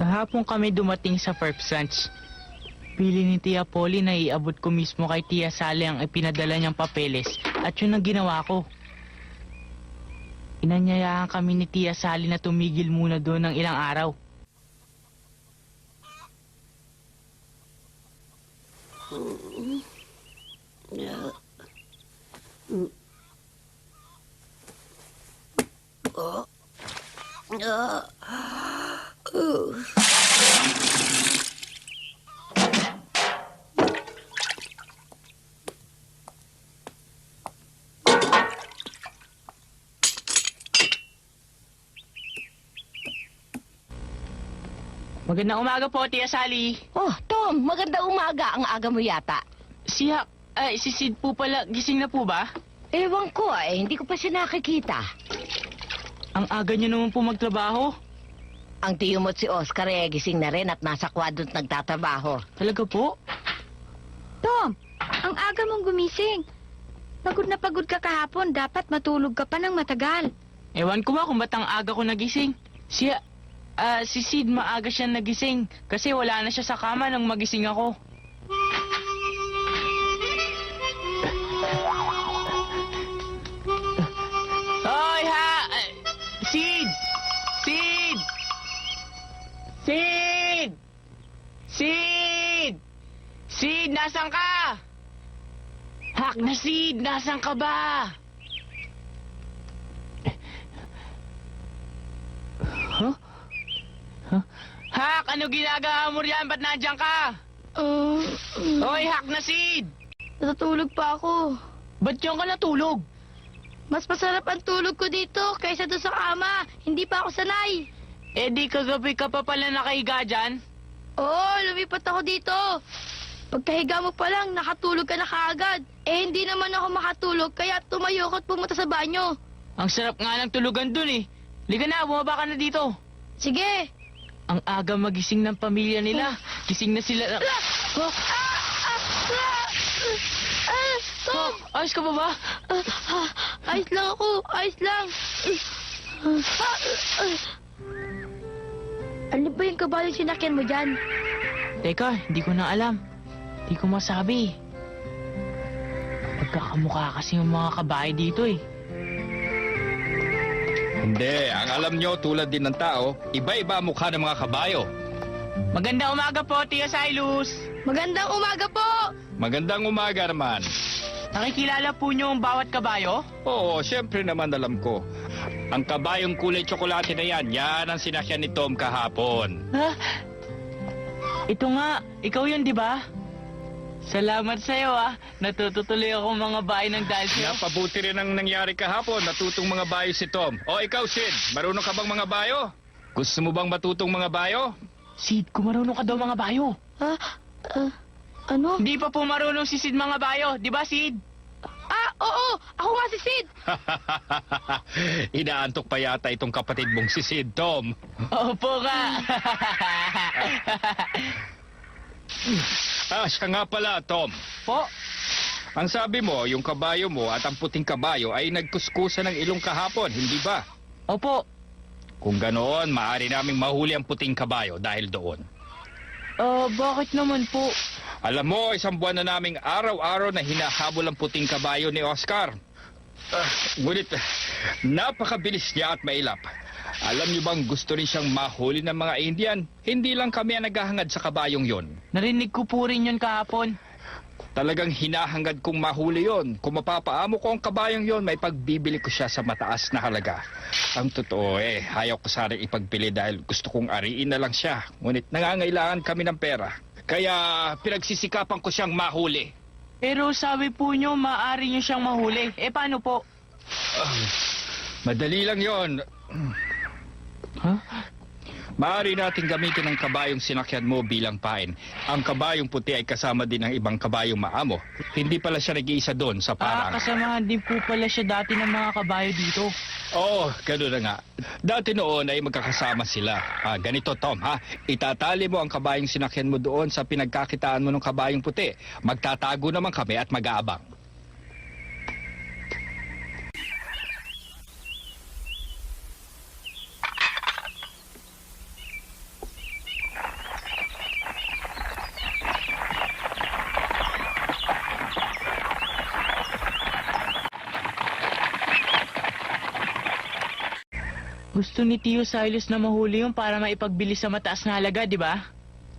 Kahapon kami dumating sa Perpsans. Pili ni Tia Polly na iabot ko mismo kay Tia Sally ang ipinadala niyang papeles at yun ang ginawa ko. Inanyayahan kami ni Tia Sally na tumigil muna doon ng ilang araw. Magandang umaga po, Tia Sally. Oh, Tom, magandang umaga. Ang aga mo yata. Si Sid po pala, gising na po ba? Ewan ko hindi ko pa siya nakikita. Ang aga niyo naman po magtrabaho. Ang tiyo mo't si Oscar gising na rin at nasa kwadro't nagtatrabaho. Talaga po? Tom, ang aga mong gumising. Pagod na pagod ka kahapon, dapat matulog ka pa ng matagal. Ewan ko ba kung ba't ang aga ko nagising. Si Sid maaga siya nagising kasi wala na siya sa kama nang magising ako. Hoy Sid! Sid! Sid! Sid! Sid, nasan ka? Hak na Sid, nasan ka ba? Huh? Hak, ano ginagawa mo riyan? Ba't nandiyan ka? Hoy, Hak na Sid! Natutulog pa ako. Ba't diyan ka natulog? Mas masarap ang tulog ko dito kaysa doon sa kama. Hindi pa ako sanay. Eh di kagabi ka pa pala nakahiga dyan? Oo, lumipat ako dito. Pagkahiga mo pa lang, nakatulog ka na kaagad. Eh, hindi naman ako makatulog, kaya tumayo ko at pumunta sa banyo. Ang sarap nga ng tulugan dun eh. Liga na, bumaba ka na dito. Sige. Ang aga magising ng pamilya nila. Gising na sila. Tom! Ayos ka pa ba? Ayos lang ako, ayos lang. Ano ba yung kabalang sinakyan mo dyan? Teka, hindi ko na alam. Hindi ko masabi. Magkakamukha kasi yung mga kabahay dito eh. Hindi, ang alam nyo tulad din ng tao, iba-iba ang mukha ng mga kabayo. Magandang umaga po, Tia Silas. Magandang umaga po! Magandang umaga naman. Nakikilala po niyo ang bawat kabayo? Oo, syempre naman alam ko. Ang kabayong kulay tsokolate na yan ang sinakyan ni Tom kahapon. Ha? Ito nga, ikaw yun di ba? Salamat sa'yo Natututuloy ako mga bahay ng dahil sa'yo. Napabuti rin ang nangyari kahapon, natutong mga bayo si Tom. O ikaw, Sid, marunong ka bang mga bayo? Gusto mo bang matutong mga bayo? Sid, kung marunong ka daw mga bayo. Ano? Hindi pa po marunong si Sid mga bayo, di ba Sid? Oo! Ako nga si Sid! Inaantok pa yata itong kapatid mong si Sid, Tom. Opo nga. Siya nga pala, Tom. Po? Ang sabi mo, yung kabayo mo at ang puting kabayo ay nagkuskusa ng ilong kahapon, hindi ba? Opo. Kung ganoon, maaari naming mahuli ang puting kabayo dahil doon. Bakit naman po? Alam mo, isang buwan na naming araw-araw na hinahabol ang puting kabayo ni Oscar. Ngunit, napakabilis niya at mailap. Alam niyo bang gusto rin siyang mahuli ng mga Indian? Hindi lang kami ang naghahangad sa kabayong yon. Narinig ko po rin yun kahapon. Talagang hinahangad kong mahuli yon. Kung mapapaamo ko ang kabayong yon, may pagbibili ko siya sa mataas na halaga. Ang totoo ayaw ko sanang ipagpili dahil gusto kong ariin na lang siya. Ngunit nangangailangan kami ng pera. Kaya pinagsisikapan ko siyang mahuli. Pero sabi po nyo, maaari nyo siyang mahuli. Paano po? Madali lang yon. Huh? Maaari nating gamitin ang kabayong sinakyan mo bilang pain. Ang kabayong puti ay kasama din ng ibang kabayong maamo. Hindi pala siya nag-iisa doon sa parang. Kasamahan din po pala siya dati ng mga kabayo dito. Oo, gano'n na nga. Dati noon ay magkakasama sila. Ganito, Tom, itatali mo ang kabayong sinakyan mo doon sa pinagkakitaan mo ng kabayong puti. Magtatago naman kami at mag-aabang. Gusto ni Tio Silas na mahuli yun para maipagbili sa mataas na halaga, di ba?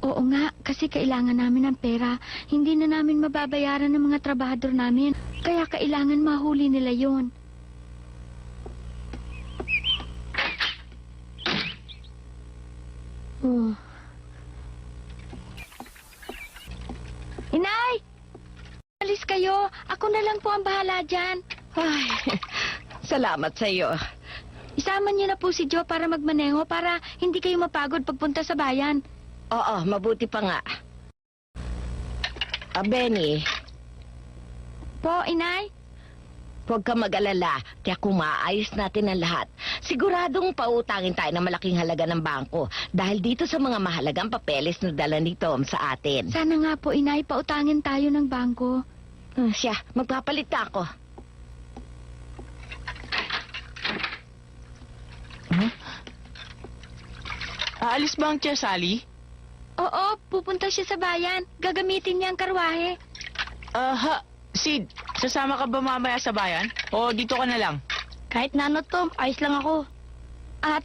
Oo nga, kasi kailangan namin ng pera. Hindi na namin mababayaran ng mga trabahador namin. Kaya kailangan mahuli nila yon. Oh. Inay! Alis kayo. Ako na lang po ang bahala dyan. Ay, salamat sa iyo. Isama niyo na po si Joe para magmaneho para hindi kayo mapagod pagpunta sa bayan. Oo, mabuti pa nga. Benny, Po, Inay? huwag ka mag-alala. Kaya kung maayos natin ang lahat, siguradong pautangin tayo ng malaking halaga ng bangko dahil dito sa mga mahalagang papeles na dala ni Tom sa atin. Sana nga po, Inay, pautangin tayo ng bangko. Siya, magpapalit na ako. Aalis ba ang Tia Sally? Oo, pupunta siya sa bayan. Gagamitin niya ang karwahe. Sid, sasama ka ba mamaya sa bayan? O dito ka na lang? Kahit na ano, Tom, ayos lang ako.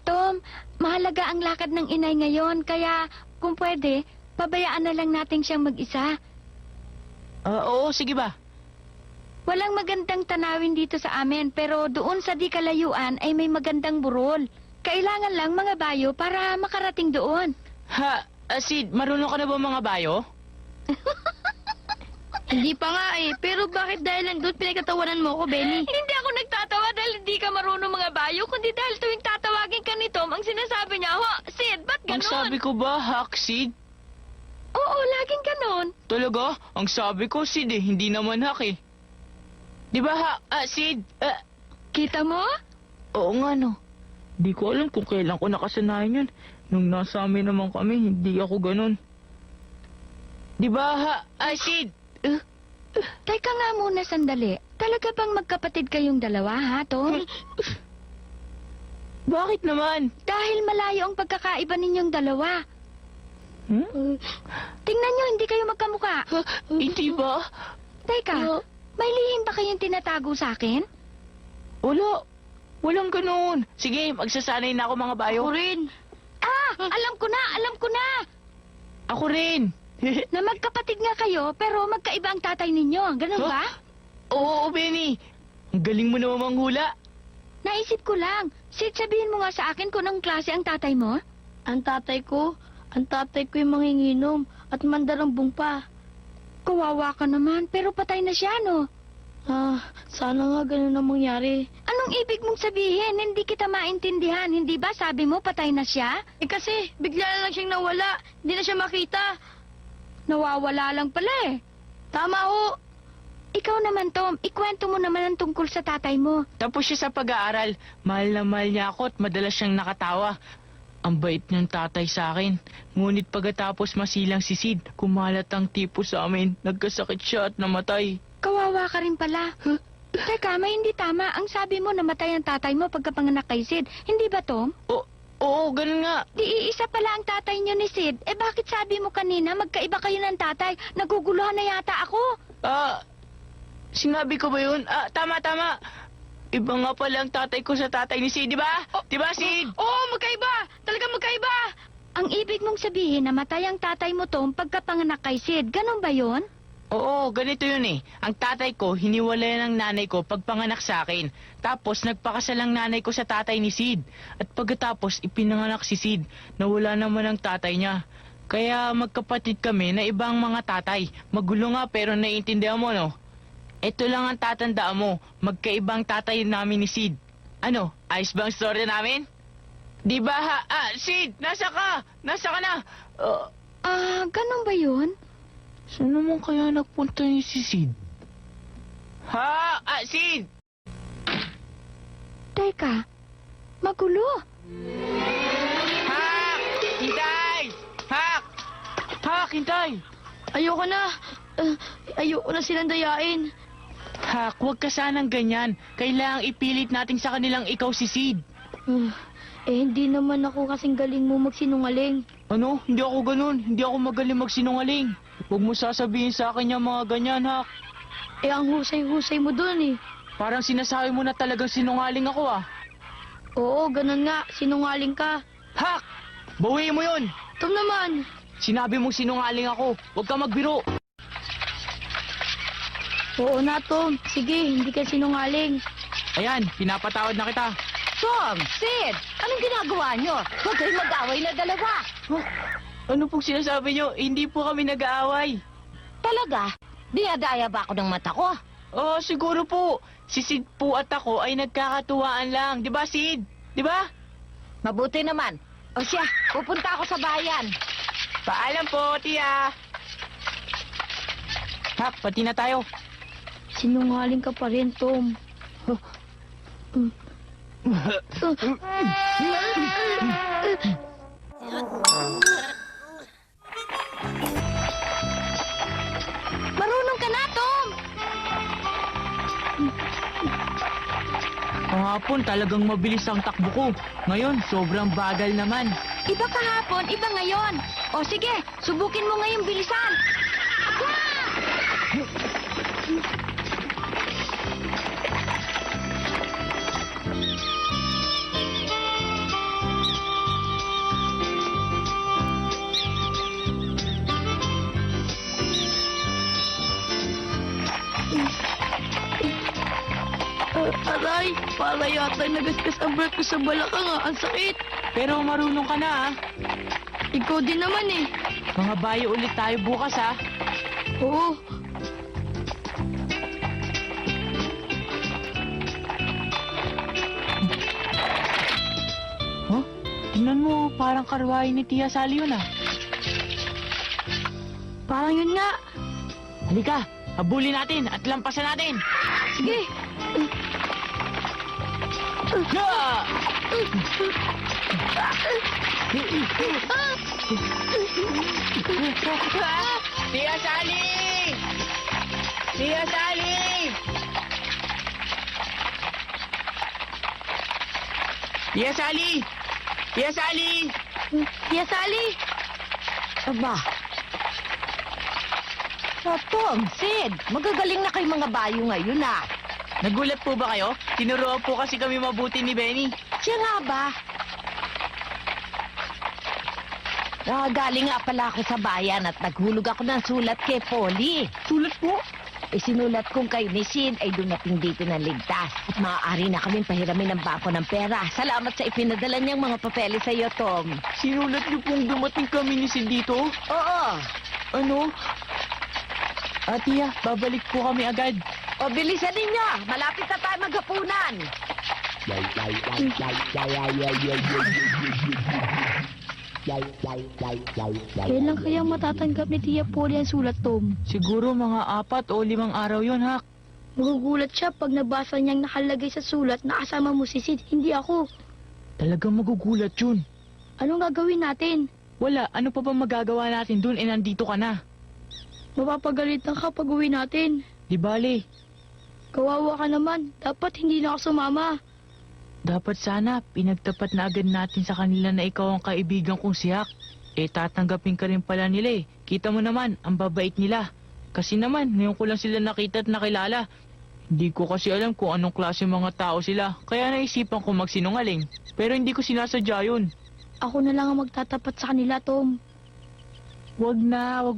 Tom, mahalaga ang lakad ng inay ngayon, kaya kung pwede, pabayaan na lang natin siyang mag-isa. Oo, sige ba? Walang magandang tanawin dito sa amin, pero doon sa di kalayuan ay may magandang burol. Kailangan lang mga bayo para makarating doon. Sid, marunong ka na ba mga bayo? Hindi pa nga eh, pero bakit dahil lang doon pinagkatawanan mo ko, Benny? Hindi ako nagtatawa dahil hindi ka marunong mga bayo, kundi dahil tuwing tatawagin ka ni Tom, ang sinasabi niya, Sid, ba't Ang ganon? sabi ko ba, Hak, Sid? Oo, laging ganon. Talaga? Ang sabi ko, Sid hindi naman Hak eh. Di ba, Hak? Sid? Kita mo? Oo nga, no. Di ko alam kung kailan ko nakasanayan yun. Nung nasa amin naman kami, hindi ako ganun. Di ba, Sid? Teka nga muna sandali. Talaga bang magkapatid kayong dalawa, ha, Tom? Bakit naman? Dahil malayo ang pagkakaiba ninyong dalawa. Tingnan nyo, hindi kayo magkamuka. Hindi ba? Teka, may lihim ba kayong tinatago sa akin? Wala. Walang ganun. Sige, magsasanay na ako mga bayo. Ako rin. Alam ko na. Ako rin. Na magkapatid nga kayo, pero magkaiba ang tatay ninyo. Ganun ba? Oo, Benny. Ang galing mo naman manghula. Naisip ko lang. Sid, sabihin mo nga sa akin kung anong klase ang tatay mo. Ang tatay ko yung manginginom at mandarambong pa. Kawawa ka naman, pero patay na siya, no? Sana nga ganun ang mangyari. Anong ibig mong sabihin? Hindi kita maintindihan. Hindi ba sabi mo patay na siya? Kasi bigla na lang siyang nawala. Hindi na siya makita. Nawawala lang pala eh. Tama ho. Ikaw naman, Tom. Ikwento mo naman ang tungkol sa tatay mo. Tapos siya sa pag-aaral. Mahal na mahal niya ako at madalas siyang nakatawa. Ang bait niyang tatay sa akin. Ngunit pagkatapos masilang si Sid, kumalat ang tipo sa amin. Nagkasakit siya at namatay. Kawawa ka rin pala. Teka, may hindi tama. Ang sabi mo namatay ang tatay mo pagkapanganak kay Sid. Hindi ba, Tom? Oo, ganun nga. Di iisa pala ang tatay niyo ni Sid. Bakit sabi mo kanina magkaiba kayo ng tatay? Naguguluhan na yata ako. Sinabi ko ba yun? Tama. Iba nga pala ang tatay ko sa tatay ni Sid, di ba? Di ba, Sid? Oo, magkaiba. Talaga magkaiba. Ang ibig mong sabihin namatay ang tatay mo, Tom, pagkapanganak kay Sid. Ganon ba yun? Oo, ganito yun eh. Ang tatay ko, hiniwalay ng nanay ko pagpanganak sa akin. Tapos, nagpakasal ang nanay ko sa tatay ni Sid. At pagkatapos, ipinanganak si Sid. Nawala naman ang tatay niya. Kaya magkapatid kami na ibang mga tatay. Magulo nga pero naiintindihan mo, no? Ito lang ang tatandaan mo. Magkaibang tatay namin ni Sid. Ano, ayos ba ang story namin? Di ba Sid, nasa ka? Nasa ka na? Ganon ba yun? Saan naman kaya nagpunta ni si Sid? Sid! Teka, magulo. Hak! Hintay! Hak! Hak, hintay! Ayoko na. Ayoko na silang dayain. Hak, huwag ka sanang ganyan. Kailangang ipilit natin sa kanilang ikaw si Sid. Hindi naman ako kasing galing mo magsinungaling. Ano? Hindi ako ganun. Hindi ako magaling magsinungaling. Huwag mo sasabihin sa akin yung mga ganyan, Hak. Ang husay-husay mo dun eh. Parang sinasabi mo na talagang sinungaling ako, Oo, ganun nga. Sinungaling ka. Hak! Bawiin mo yun! Tom naman. Sinabi mong sinungaling ako. Huwag ka magbiro. Oo na, Tom. Sige, hindi ka sinungaling. Ayan, pinapatawad na kita. Tom, Sid, anong ginagawa nyo? Huwag kayong mag-away na dalawa. Huh? Ano pong sinasabi nyo? Hindi po kami nag-aaway. Talaga? Dinadaya ba ako ng mata ko? Oh, siguro po. Si Sid po at ako ay nagkakatuwaan lang. Di ba, Sid? Di ba? Mabuti naman. O siya, pupunta ako sa bayan. Paalam po, Tia. Hak, pati na tayo. Sinungaling ka pa rin, Tom. Marunong ka na, Tom! Kahapon talagang mabilis ang takbo ko. Ngayon, sobrang bagal naman. Iba kahapon, iba ngayon. O sige, subukin mo ngayong bilisan. Aray, para yata nagasgas ang breath ko sa balakang Ang sakit. Pero marunong ka na, ah. Ikaw din naman eh. Mga bayo ulit tayo bukas, ah. Oo. Huh? Tingnan mo, parang karwahe ni Tia Sally yun, ah. Parang yun nga. Halika, habulin natin at lampasan natin. Sige. Yeah! Tia Sally! Tia Sally! Tia Sally! Tia Sally! Tia Sally! Aba. Tom, Sid, magagaling na kayo mga bayo ngayon ah. Nagulat po ba kayo? Tinuruan po kasi kami mabuti ni Benny. Siya nga ba? Galing nga pala ako sa bayan at naghulog ako ng sulat kay Polly. Sulat po? Sinulat kong kayo ni Sid ay dumating dito ng ligtas. At maaari na kaming pahiramin ng bangko ng pera. Salamat sa ipinadala niyang mga papeles sa iyo, Tom. Sinulat niyo pong dumating kami ni Sid dito? Oo. Ano? Tia, babalik po kami agad. O bilisan ninyo. Malapit na tayo maghapunan. Kailan kaya matatanggap ni Tia Polly ang sulat, Tom? Siguro mga 4 o 5 araw yon, Hak. Magugulat siya pag nabasa niyang nakalagay sa sulat na kasama mo si Sid, hindi ako. Talagang magugulat yun. Anong gagawin natin? Wala, ano pa ba magagawa natin dun nandito ka na? Mapapagalitan ka pag uwi natin. Di bale, Kawawa ka naman. Dapat hindi na ako sumama. dapat sana pinagtapat na agad natin sa kanila na ikaw ang kaibigan kong si Hak. Tatanggapin ka rin pala nila eh. Kita mo naman, ang babait nila. Kasi naman, ngayon ko lang sila nakita at nakilala. Hindi ko kasi alam kung anong klase mga tao sila. Kaya naisipan ko magsinungaling. Pero hindi ko sinasadya yun. Ako na lang ang magtatapat sa kanila, Tom. Wag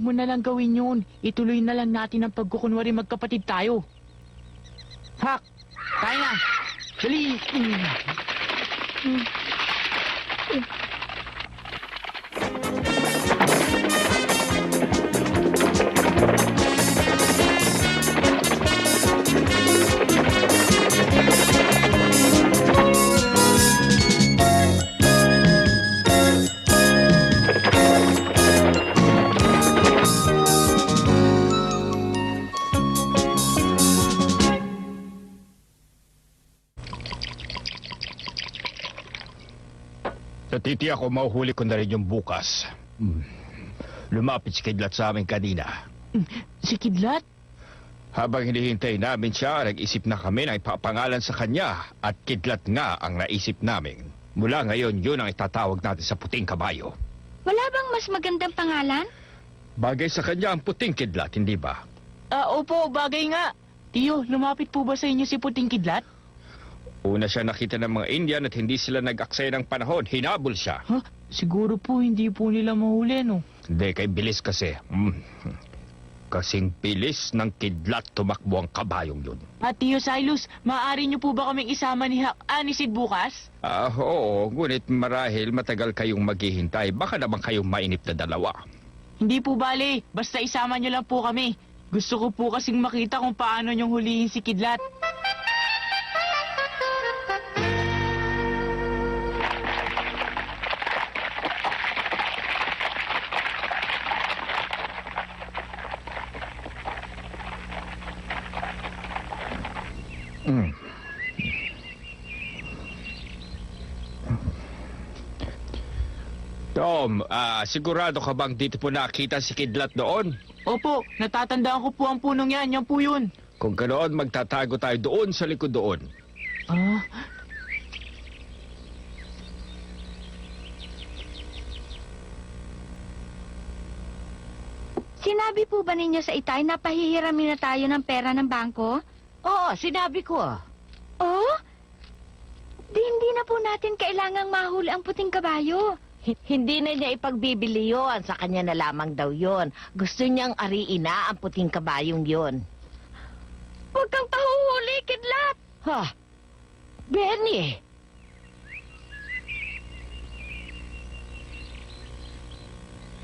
mo na lang gawin yun. Ituloy na lang natin ang pagkukunwari magkapatid tayo. Hak, tayo na. Dali. Natitiyak ko mahuhuli ko na rin yung bukas. Lumapit si Kidlat sa amin kanina. Si Kidlat? Habang hinihintay namin siya, nag-isip na kami na ipapangalan sa kanya at Kidlat nga ang naisip namin. Mula ngayon, yun ang itatawag natin sa puting kabayo. Wala bang mas magandang pangalan? Bagay sa kanya ang puting Kidlat, hindi ba? Opo, bagay nga. Tiyo, lumapit po ba sa inyo si Puting Kidlat? Una siya nakita ng mga Indian at hindi sila nag-aksaya ng panahon. Hinabol siya. Ha? Siguro po hindi po nila mahuli, no? Hindi, kay bilis kasi. Kasing bilis ng kidlat tumakbo ang kabayong yun. At Tio Silas, maaari niyo po ba kaming isama ni ni Sid bukas? Oo, ngunit marahil matagal kayong maghihintay. Baka naman kayong mainip na dalawa. Hindi po bale, basta isama niyo lang po kami. Gusto ko po kasing makita kung paano niyong hulihin si Kidlat. Tom, sigurado ka bang dito po nakita si Kidlat doon? Opo, natatandaan ko po ang punong yan po yun. Kung ganoon, magtatago tayo doon sa likod doon. Ah, Sinabi po ba ninyo sa itay na pahihiramin na tayo ng pera ng bangko? Oo, sinabi ko. Oh? Di hindi na po natin kailangang mahuli ang puting kabayo. Hindi na niya ipagbibili yon. Sa kanya na lamang daw yon. Gusto niyang ariin na ang puting kabayong yon. Huwag kang pahuhuli, Kidlat! Ha? Benny!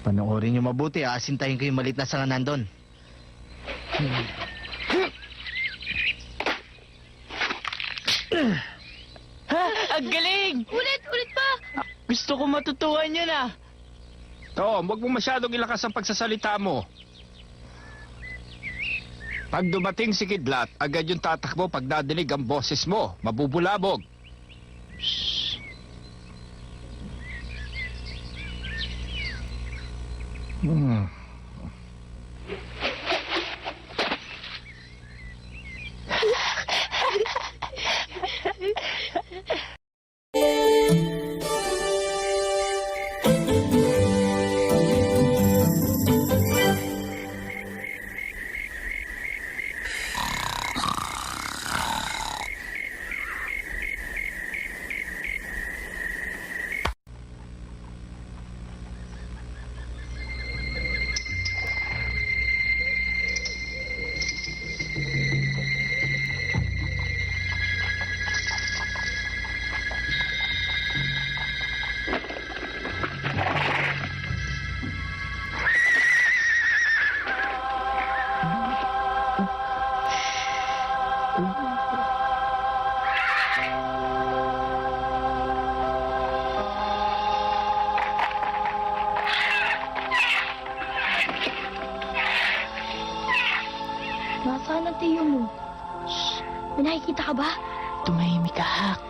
Panoorin niyo mabuti, asintayin ko yung malit na sanga nandun. ha? Ang galing! Ulit pa! Gusto ko matutuhan yun Tom, huwag mo masyadong ilakas ang pagsasalita mo. Pag dumating si Kidlat, agad yung tatakbo pag nadinig ang boses mo. Mabubulabog. Nasaan ang tiyo mo? Shh! May nakikita ka ba? Tumahimik ka, Hak.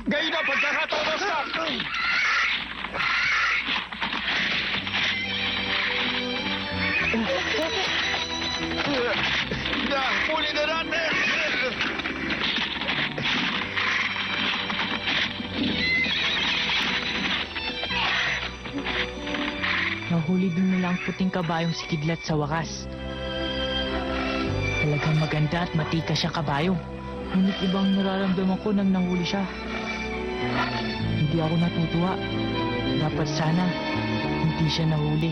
Ngayon na, pagkakataon ng start! Huli na natin! Nahuli din nila ang puting kabayong si Kidlat sa wakas. Talagang maganda at matikas siyang kabayo. Ngunit ibang nararamdaman ko nang nahuli siya. Hindi ako natutuwa. Dapat sana hindi siya nahuli.